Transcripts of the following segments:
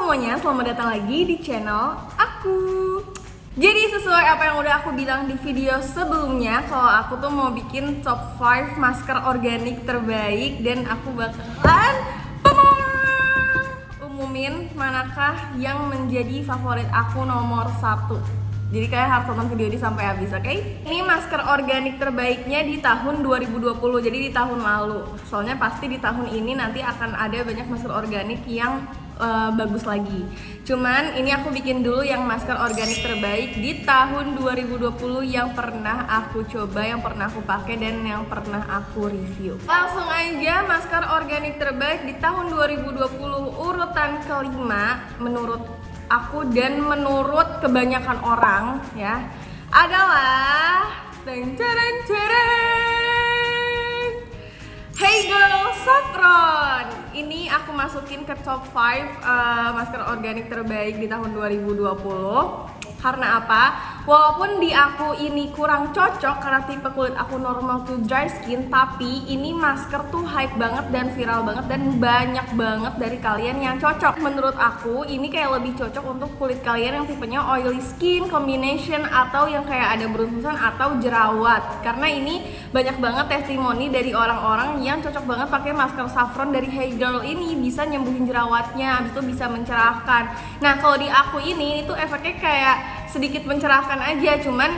semuanya, selamat datang lagi di channel aku. Jadi sesuai apa yang udah aku bilang di video sebelumnya, kalau aku tuh mau bikin top 5 masker organik terbaik. Dan aku bakalan umumin manakah yang menjadi favorit aku nomor 1. Jadi kalian harus tonton video ini sampai habis, oke? Ini masker organik terbaiknya di tahun 2020, jadi di tahun lalu. Soalnya pasti di tahun ini nanti akan ada banyak masker organik yang bagus lagi. Cuman ini aku bikin dulu yang masker organik terbaik di tahun 2020 yang pernah aku coba, yang pernah aku pakai dan yang pernah aku review. Langsung aja, masker organik terbaik di tahun 2020 urutan kelima menurut aku dan menurut kebanyakan orang ya adalah Hegel Saffron. Ini aku masukin ke top 5 masker organik terbaik di tahun 2020. Karena apa? Walaupun di aku ini kurang cocok karena tipe kulit aku normal to dry skin, tapi ini masker tuh hype banget dan viral banget dan banyak banget dari kalian yang cocok. Menurut aku ini kayak lebih cocok untuk kulit kalian yang tipenya oily skin combination atau yang kayak ada beruntusan atau jerawat. Karena ini banyak banget testimoni dari orang-orang yang cocok banget pakai masker saffron dari Hegel ini, bisa nyembuhin jerawatnya, habis itu bisa mencerahkan. Nah, kalau di aku ini itu efeknya kayak sedikit mencerahkan aja, cuman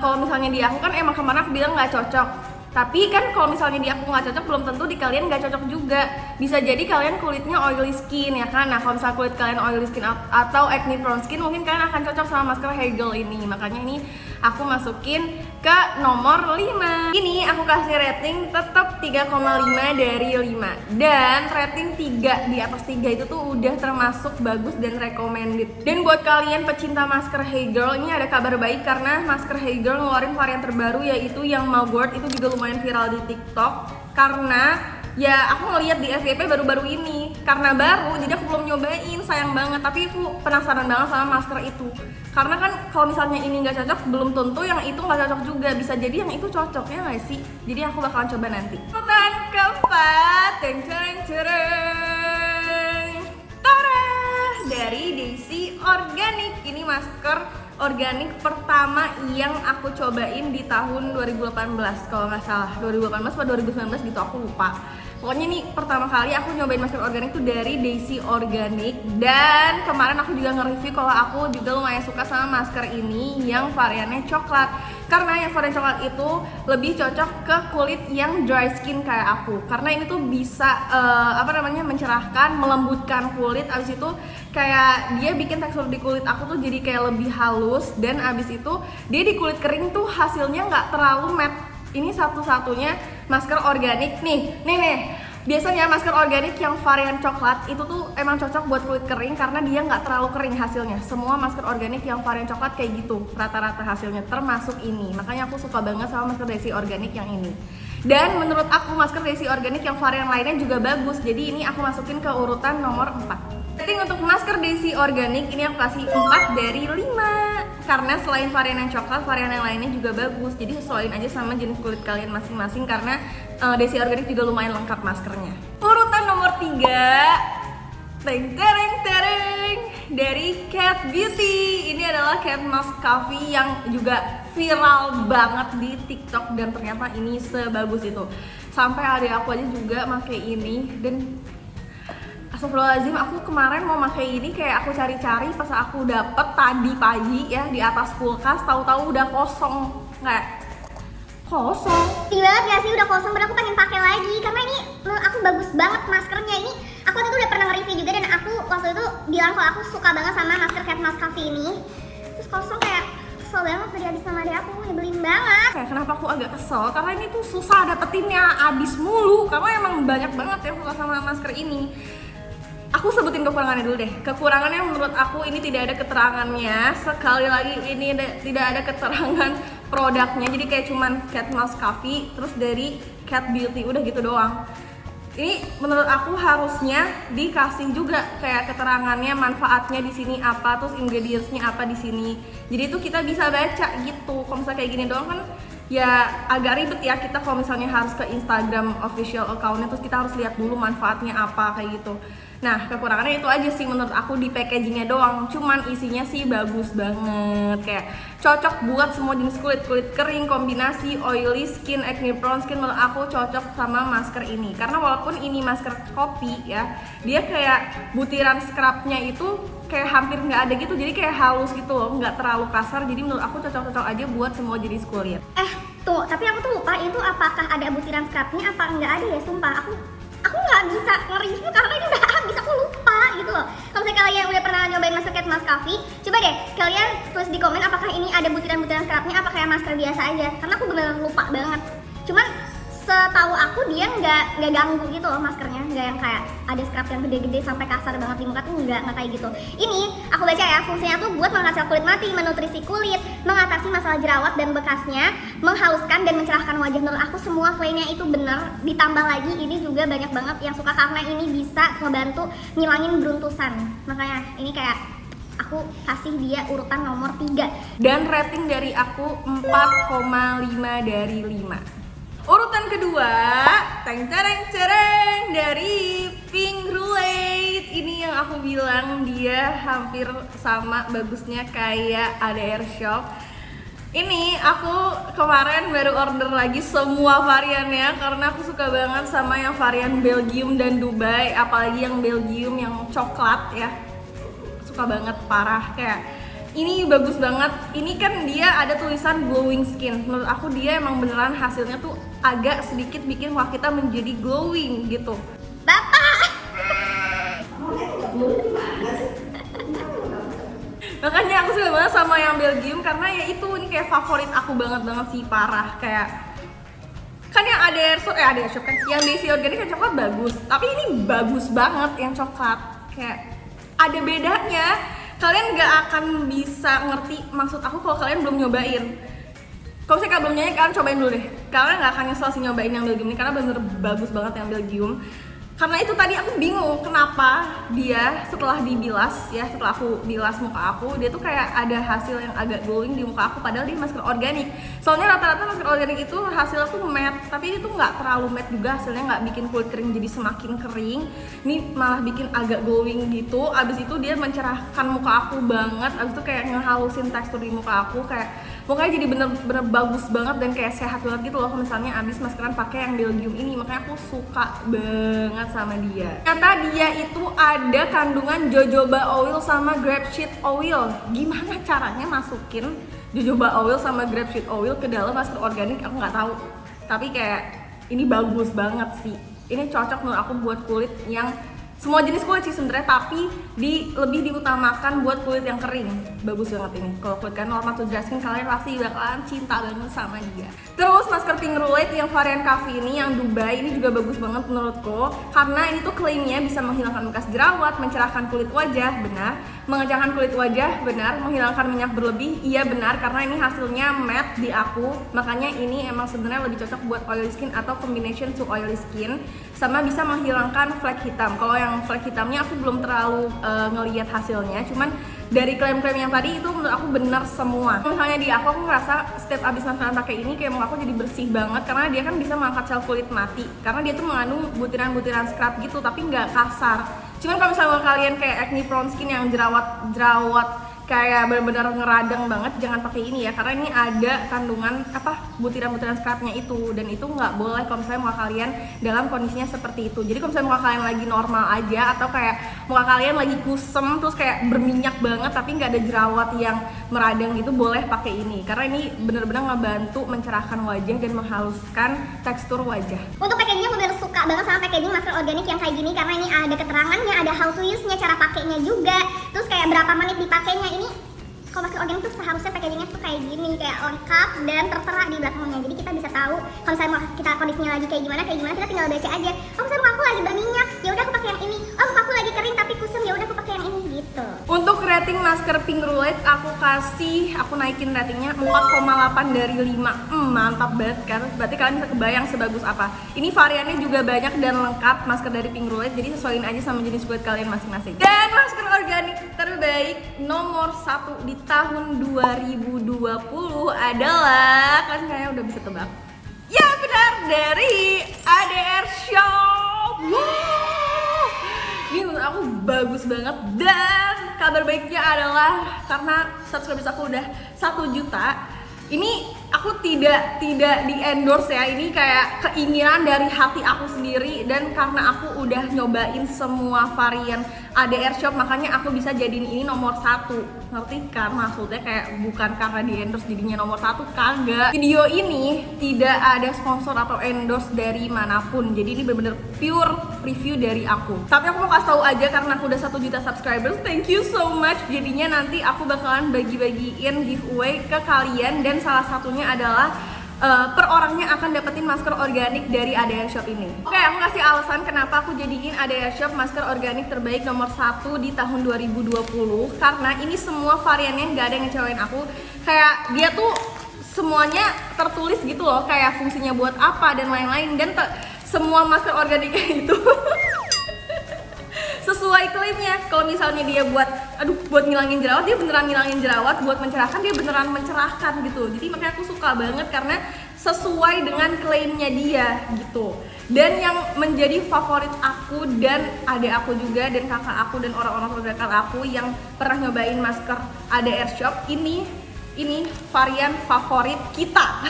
kalau misalnya di aku kan emang kemarin aku bilang nggak cocok. Tapi kan kalau misalnya di aku nggak cocok, belum tentu di kalian nggak cocok juga. Bisa jadi kalian kulitnya oily skin ya kan. Nah, kalau misalnya kulit kalian oily skin atau acne prone skin, mungkin kalian akan cocok sama masker Hegel ini. Makanya ini aku masukin ke nomor 5. Ini aku kasih rating tetap 3,5 dari 5. Dan rating 3 di atas 3 itu tuh udah termasuk bagus dan recommended. Dan buat kalian pecinta masker Hegel, ini ada kabar baik karena masker Hegel ngeluarin varian terbaru yaitu yang mugwort. Itu juga lumayan viral di TikTok karena ya aku ngeliat di FYP baru-baru ini. Karena baru, jadi aku belum nyobain, sayang banget. Tapi aku penasaran banget sama masker itu. Karena kan kalau misalnya ini nggak cocok, belum tentu yang itu nggak cocok juga. Bisa jadi yang itu cocok, ya nggak sih? Jadi aku bakalan coba nanti. Urutan keempat, Tara dari Daisy Organic. Ini masker organik pertama yang aku cobain di tahun 2018 kalau nggak salah, 2018 atau 2019 gitu, aku lupa. Pokoknya ini pertama kali aku nyobain masker organik tuh dari Daisy Organic. Dan kemarin aku juga nge-review kalau aku juga lumayan suka sama masker ini yang variannya coklat. Karena yang varian coklat itu lebih cocok ke kulit yang dry skin kayak aku. Karena ini tuh bisa mencerahkan, melembutkan kulit. Abis itu kayak dia bikin tekstur di kulit aku tuh jadi kayak lebih halus. Dan abis itu dia di kulit kering tuh hasilnya nggak terlalu matte. Ini satu-satunya masker organik nih. Biasanya masker organik yang varian coklat itu tuh emang cocok buat kulit kering karena dia nggak terlalu kering hasilnya. Semua masker organik yang varian coklat kayak gitu rata-rata hasilnya, termasuk ini. Makanya aku suka banget sama masker Daisy Organic yang ini. Dan menurut aku masker Daisy Organic yang varian lainnya juga bagus. Jadi ini aku masukin ke urutan nomor 4. Rating untuk masker Daisy Organic ini aku kasih 4 dari 5. Karena selain varian yang coklat, varian yang lainnya juga bagus. Jadi sesuaiin aja sama jenis kulit kalian masing-masing karena Daisy Organic juga lumayan lengkap maskernya. Urutan nomor 3, dari Cat Beauty. Ini adalah Cat Mask Coffee yang juga viral banget di TikTok dan ternyata ini sebagus itu. Sampai adik aku aja juga pakai ini dan astagfirullahaladzim, aku kemarin mau pakai ini kayak aku cari-cari pas aku dapet tadi pagi ya di atas kulkas, tahu-tahu udah kosong. Kayak kosong. Sedih banget gak sih udah kosong, padahal aku pengen pakai lagi karena ini menurut aku bagus banget maskernya. Ini aku waktu itu udah pernah nge-review juga dan aku waktu itu bilang kalau aku suka banget sama masker Cat Mask Coffee ini. Terus kosong kayak kesel banget, tadi habis sama adik aku, nyebelin banget. Kayak kenapa aku agak kesel, karena ini tuh susah dapetinnya, abis mulu. Karena emang banyak banget yang suka sama masker ini. Aku sebutin kekurangannya dulu deh. Kekurangannya menurut aku ini tidak ada keterangannya. Sekali lagi ini tidak ada keterangan produknya. Jadi kayak cuman Cat Mask Coffee terus dari Cat Beauty, udah gitu doang. Ini menurut aku harusnya dikasih juga kayak keterangannya, manfaatnya di sini apa, terus ingredientsnya apa di sini. Jadi itu kita bisa baca gitu. Kalau misalnya kayak gini doang kan ya agak ribet ya kita kalau misalnya harus ke Instagram official account-nya terus kita harus lihat dulu manfaatnya apa kayak gitu. Nah, kekurangannya itu aja sih menurut aku di packagingnya doang. Cuman isinya sih bagus banget, kayak cocok buat semua jenis kulit, kulit kering, kombinasi oily skin, acne prone skin. Menurut aku cocok sama masker ini. Karena walaupun ini masker kopi ya, dia kayak butiran scrubnya itu kayak hampir nggak ada gitu, jadi kayak halus gitu loh, nggak terlalu kasar. Jadi menurut aku cocok-cocok aja buat semua jenis kulit. Tuh, tapi aku tuh lupa itu apakah ada butiran scrubnya apa nggak ada ya, sumpah. Aku nggak bisa nge-review karena ini udah habis, aku lupa gitu loh. Kalau misalnya kalian udah pernah nyobain masker Cat Mouse Coffee, coba deh kalian tulis di komen apakah ini ada butiran-butiran scrubnya apa kayak masker biasa aja, karena aku bener-bener lupa banget. Cuman setahu aku dia nggak ganggu gitu loh maskernya, nggak yang kayak ada scrub yang gede-gede sampai kasar banget di muka tuh, nggak kayak gitu. Ini aku baca ya, fungsinya tuh buat mengangkat sel kulit mati, menutrisi kulit, mengatasi masalah jerawat dan bekasnya, menghaluskan dan mencerahkan wajah. Menurut aku semua klaimnya itu bener. Ditambah lagi ini juga banyak banget yang suka karena ini bisa ngebantu ngilangin beruntusan. Makanya ini kayak aku kasih dia urutan nomor 3. Dan rating dari aku 4,5 dari 5. Urutan kedua, tereng dari Pink Roulette. Ini yang aku bilang dia hampir sama bagusnya kayak ADR Shop. Ini aku kemarin baru order lagi semua variannya karena aku suka banget sama yang varian Belgium dan Dubai, apalagi yang Belgium yang coklat ya. Suka banget parah, kayak ini bagus banget. Ini kan dia ada tulisan glowing skin. Menurut aku dia emang beneran hasilnya tuh agak sedikit bikin muka kita menjadi glowing gitu. Bapak! Makanya aku suka banget sama yang Belgium karena ya itu ini kayak favorit aku banget sih, parah. Kayak kan yang ADR Shop kan, yang Desi Organic yang coklat bagus, tapi ini bagus banget yang coklat. Kayak ada bedanya. Kalian nggak akan bisa ngerti maksud aku kalau kalian belum nyobain. Kalau misalnya kalian belum nyobain, kalian cobain dulu deh. Kalian nggak akan nyesel sih nyobain yang Belgium ini karena bener bagus banget yang Belgium. Karena itu tadi aku bingung kenapa dia setelah dibilas ya, setelah aku bilas muka aku, dia tuh kayak ada hasil yang agak glowing di muka aku padahal dia masker organik. Soalnya rata-rata masker organik itu hasilnya tuh matte, tapi ini tuh nggak terlalu matte juga, hasilnya nggak bikin kulit kering jadi semakin kering. Ini malah bikin agak glowing gitu. Abis itu dia mencerahkan muka aku banget, abis itu kayak ngehalusin tekstur di muka aku, kayak mukanya jadi bener-bener bagus banget dan kayak sehat banget gitu loh kalau misalnya abis maskeran pakai yang Belgium ini. Makanya aku suka banget sama dia. Ternyata dia itu ada kandungan jojoba oil sama grapeseed oil. Gimana caranya masukin jojoba oil sama grapeseed oil ke dalam masker organik aku nggak tahu. Tapi kayak ini bagus banget sih. Ini cocok menurut aku buat kulit yang semua jenis kulit sih sebenarnya, tapi lebih diutamakan buat kulit yang kering. Bagus banget ini. Kalau kulit kalian normal tuh skin, kalian pasti bakalan cinta banget sama dia. Terus masker Pink Roulette yang varian coffee ini yang Dubai ini juga bagus banget menurutku karena ini tuh klaimnya bisa menghilangkan bekas jerawat, mencerahkan kulit wajah, benar. Mengecahkan kulit wajah, benar. Menghilangkan minyak berlebih, iya benar karena ini hasilnya matte di aku. Makanya ini emang sebenarnya lebih cocok buat oily skin atau combination to oily skin. Sama bisa menghilangkan flek hitam. Kalau yang flek hitamnya aku belum terlalu ngelihat hasilnya, cuman dari klaim-klaim yang tadi itu menurut aku benar semua. Misalnya di aku ngerasa setiap abis maskeran pakai ini kayak muka aku jadi bersih banget karena dia kan bisa mengangkat sel kulit mati. Karena dia tuh mengandung butiran-butiran scrub gitu tapi nggak kasar. Cuman kalau misalnya kalian kayak acne prone skin yang jerawat kayak benar-benar ngeradang banget, jangan pakai ini ya karena ini ada kandungan butiran-butiran scrubnya itu, dan itu nggak boleh kalau misalnya muka kalian dalam kondisinya seperti itu. Jadi kalau misalnya muka kalian lagi normal aja atau kayak muka kalian lagi kusem terus kayak berminyak banget tapi nggak ada jerawat yang meradang gitu, boleh pakai ini karena ini benar-benar ngebantu mencerahkan wajah dan menghaluskan tekstur wajah. Untuk packagingnya aku bener suka banget sama packaging masker organik yang kayak gini karena ini ada keterangannya, ada how to use-nya, cara pakainya juga, terus kayak berapa menit dipakainya. Ini kalau masker organik tuh seharusnya packagingnya tuh kayak gini, kayak lengkap dan tertera di belakangnya. Jadi kita bisa tahu kalau misalnya kita kondisinya lagi kayak gimana, kita tinggal baca aja. Oh misalnya muka aku lagi berminyak, ya udah aku pakai yang ini. Oh muka aku lagi kering tapi kusam, ya udah aku pakai yang ini gitu. Untuk rating masker Pink Roulette aku naikin ratingnya 4,8 dari 5. Mantap banget kan? Berarti kalian bisa kebayang sebagus apa. Ini variannya juga banyak dan lengkap masker dari Pink Roulette, jadi sesuaiin aja sama jenis kulit kalian masing-masing. Dan masker organik terbaik nomor 1 di tahun 2020 adalah, kalian kayaknya udah bisa tebak. Ya benar, dari ADR Shop. Wow. Ini menurut aku bagus banget. Dan kabar baiknya adalah karena subscribers aku udah 1 juta. Ini aku tidak di endorse ya, ini kayak keinginan dari hati aku sendiri. Dan karena aku udah nyobain semua varian ADR Shop, makanya aku bisa jadiin ini nomor 1. Ngerti kan maksudnya? Kayak bukan karena di endorse jadinya nomor 1, kagak. Video ini tidak ada sponsor atau endorse dari manapun, jadi ini bener-bener pure review dari aku. Tapi aku mau kasih tahu aja karena aku udah 1 juta subscribers, thank you so much. Jadinya nanti aku bakalan bagi-bagiin giveaway ke kalian, dan salah satunya adalah per orangnya akan dapetin masker organik dari ADR Shop ini. Oke, aku kasih alasan kenapa aku jadiin ADR Shop masker organik terbaik nomor 1 di tahun 2020. Karena ini semua variannya nggak ada yang ngecewain aku. Kayak dia tuh semuanya tertulis gitu loh, kayak fungsinya buat apa dan lain-lain. Dan semua masker organiknya itu sesuai klaimnya. Kalau misalnya dia buat ngilangin jerawat, dia beneran ngilangin jerawat. Buat mencerahkan, dia beneran mencerahkan gitu. Jadi makanya aku suka banget karena sesuai dengan klaimnya dia gitu. Dan yang menjadi favorit aku dan adik aku juga, dan kakak aku dan orang-orang terdekat aku yang pernah nyobain masker ADR Shop ini varian favorit kita.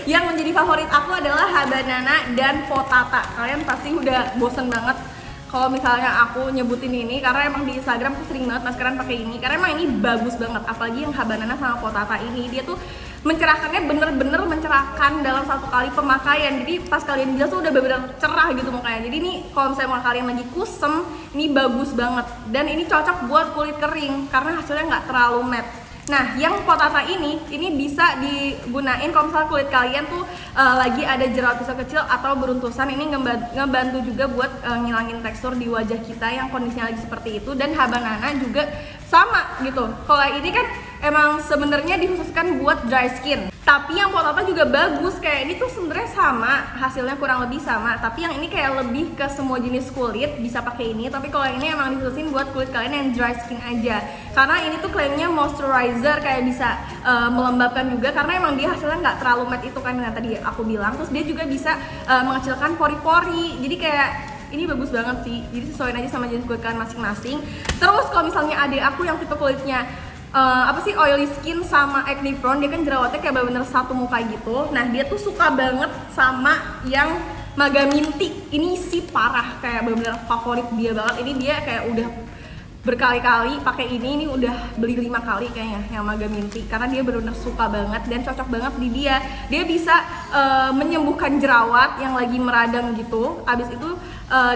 Yang menjadi favorit aku adalah habanana dan potata. Kalian pasti udah bosen banget kalau misalnya aku nyebutin ini, karena emang di Instagram aku sering banget maskeran pakai ini, karena emang ini bagus banget. Apalagi yang habanana sama potata ini, dia tuh mencerahkannya bener-bener mencerahkan dalam 1 kali pemakaian. Jadi pas kalian bilas tuh udah bener-bener cerah gitu mukanya. Jadi ini kalau misalnya mau kalian lagi kusem, ini bagus banget. Dan ini cocok buat kulit kering karena hasilnya nggak terlalu matte. Nah, yang potata ini bisa digunain kalau misalnya kulit kalian tuh lagi ada jerawat kecil atau beruntusan. Ini ngebantu juga buat ngilangin tekstur di wajah kita yang kondisinya lagi seperti itu. Dan habanana juga sama gitu. Kalau ini kan emang sebenarnya dikhususkan buat dry skin. Tapi yang potata juga bagus, kayak ini tuh sebenarnya sama, hasilnya kurang lebih sama. Tapi yang ini kayak lebih ke semua jenis kulit bisa pakai ini. Tapi kalau yang ini emang dikhususin buat kulit kalian yang dry skin aja. Karena ini tuh klaimnya moisturizer, kayak bisa melembabkan juga. Karena emang dia hasilnya nggak terlalu matte itu kan yang tadi aku bilang. Terus dia juga bisa mengecilkan pori-pori. Jadi kayak ini bagus banget sih. Jadi sesuaiin aja sama jenis kulit kalian masing-masing. Terus kalau misalnya adik aku yang tipe kulitnya oily skin sama acne prone, dia kan jerawatnya kayak bener-bener satu muka gitu. Nah, dia tuh suka banget sama yang Maga Minty. Ini sih parah, kayak bener-bener favorit dia banget. Ini dia kayak udah berkali-kali pakai ini udah beli 5 kali kayaknya yang Maga Minty, karena dia benar-benar suka banget dan cocok banget di dia. Dia bisa menyembuhkan jerawat yang lagi meradang gitu. Abis itu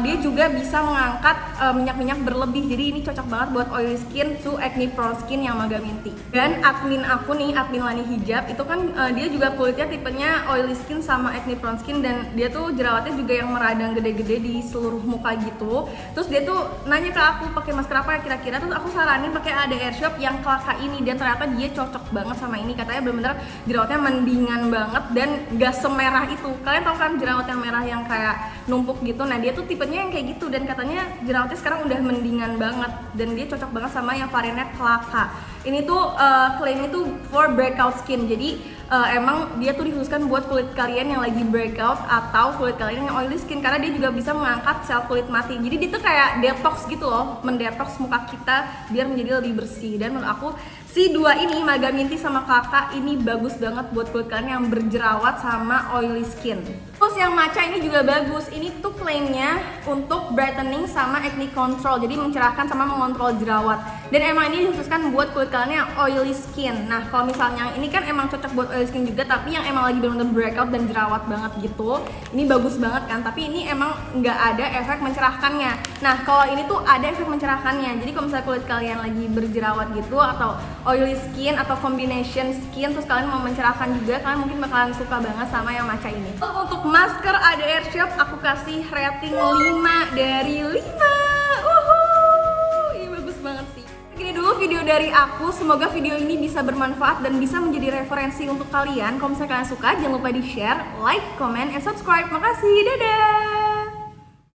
dia juga bisa mengangkat minyak-minyak berlebih. Jadi ini cocok banget buat oily skin to acne prone skin yang Maga Minty. Dan admin aku nih, admin Lani Hijab, itu kan dia juga kulitnya tipenya oily skin sama acne prone skin, dan dia tuh jerawatnya juga yang meradang gede-gede di seluruh muka gitu. Terus dia tuh nanya ke aku pakai masker apa kira-kira, terus aku saranin pakai ADR Shop yang Klaka ini, dan ternyata dia cocok banget sama ini. Katanya bener-bener jerawatnya mendingan banget dan gak semerah itu. Kalian tau kan jerawat yang merah yang kayak numpuk gitu? Nah, dia tuh tipenya yang kayak gitu, dan katanya jerawatnya sekarang udah mendingan banget, dan dia cocok banget sama yang variannya Klaka. Ini tuh klaimnya tuh for breakout skin. Jadi emang dia tuh dikhususkan buat kulit kalian yang lagi breakout atau kulit kalian yang oily skin, karena dia juga bisa mengangkat sel kulit mati. Jadi dia tuh kayak detox gitu loh, mendetox muka kita biar menjadi lebih bersih. Dan menurut aku si dua ini, Maga Minty sama Klaka, ini bagus banget buat kulit kalian yang berjerawat sama oily skin. Terus yang matcha ini juga bagus. Ini tuh klaimnya untuk brightening sama acne control, jadi mencerahkan sama mengontrol jerawat. Dan emang ini dikhususkan buat kulit kalian yang oily skin. Nah, kalau misalnya yang ini kan emang cocok buat oily skin juga, tapi yang emang lagi bener-bener breakout dan jerawat banget gitu, ini bagus banget kan. Tapi ini emang nggak ada efek mencerahkannya. Nah, kalau ini tuh ada efek mencerahkannya. Jadi kalau misalnya kulit kalian lagi berjerawat gitu, atau oily skin atau combination skin, terus kalian mau mencerahkan juga, kalian mungkin bakalan suka banget sama yang matcha ini. Untuk masker ADR Shop aku kasih rating 5 dari 5. Ini bagus banget sih. Segini dulu video dari aku. Semoga video ini bisa bermanfaat dan bisa menjadi referensi untuk kalian. Kalau misalnya kalian suka, jangan lupa di share, like, comment, and subscribe. Makasih, dadah.